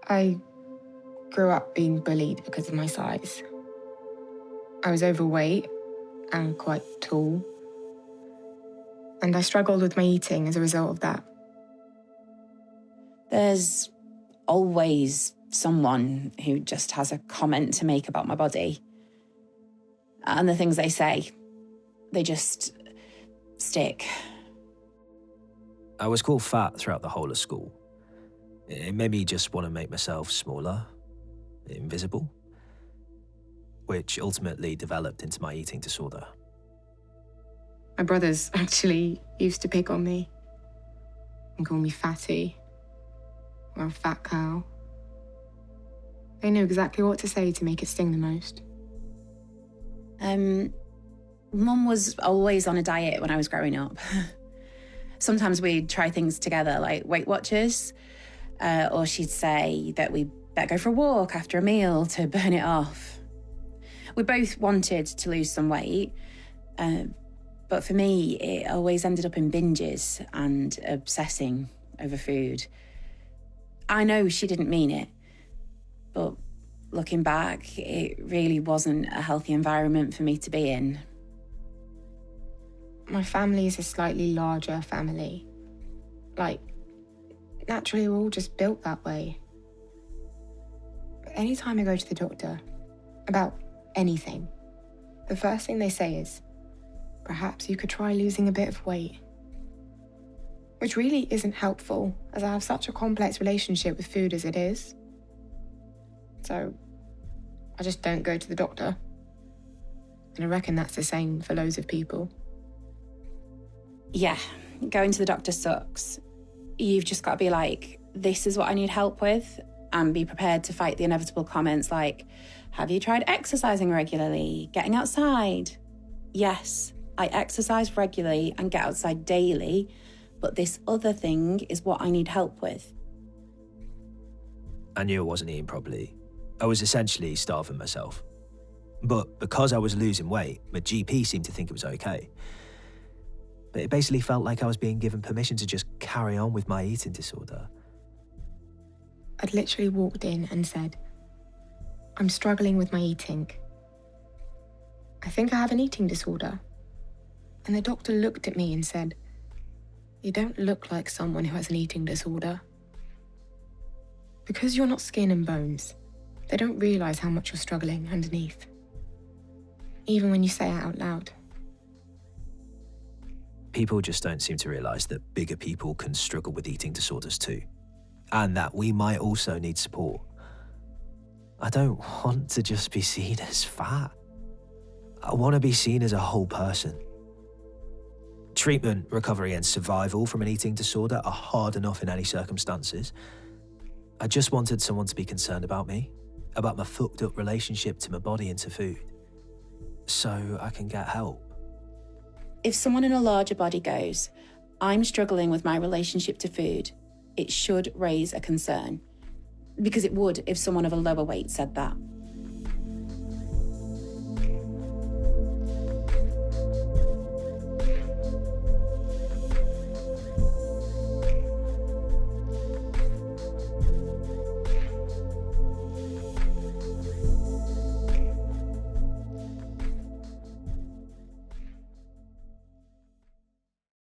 I grew up being bullied because of my size. I was overweight and quite tall. And I struggled with my eating as a result of that. There's always someone who just has a comment to make about my body. And the things they say, they just stick. I was called fat throughout the whole of school. It made me just want to make myself smaller, invisible, which ultimately developed into my eating disorder. My brothers actually used to pick on me and call me fatty or a fat cow. They knew exactly what to say to make it sting the most. Mum was always on a diet when I was growing up. Sometimes we'd try things together, like Weight Watchers, or she'd say that we better go for a walk after a meal to burn it off. We both wanted to lose some weight, but for me, it always ended up in binges and obsessing over food. I know she didn't mean it, but looking back, it really wasn't a healthy environment for me to be in. My family is a slightly larger family. Like, naturally, we're all just built that way. But anytime I go to the doctor about anything, the first thing they say is, perhaps you could try losing a bit of weight. Which really isn't helpful, as I have such a complex relationship with food as it is. So, I just don't go to the doctor. And I reckon that's the same for loads of people. Yeah, going to the doctor sucks. You've just got to be like, this is what I need help with, and be prepared to fight the inevitable comments like, have you tried exercising regularly, getting outside? Yes, I exercise regularly and get outside daily, but this other thing is what I need help with. I knew I wasn't eating properly. I was essentially starving myself. But because I was losing weight, my GP seemed to think it was okay. But it basically felt like I was being given permission to just carry on with my eating disorder. I'd literally walked in and said, I'm struggling with my eating. I think I have an eating disorder. And the doctor looked at me and said, you don't look like someone who has an eating disorder. Because you're not skin and bones, they don't realise how much you're struggling underneath. Even when you say it out loud. People just don't seem to realise that bigger people can struggle with eating disorders too. And that we might also need support. I don't want to just be seen as fat. I want to be seen as a whole person. Treatment, recovery and survival from an eating disorder are hard enough in any circumstances. I just wanted someone to be concerned about me, about my fucked up relationship to my body and to food, so I can get help. If someone in a larger body goes, I'm struggling with my relationship to food, it should raise a concern. Because it would if someone of a lower weight said that.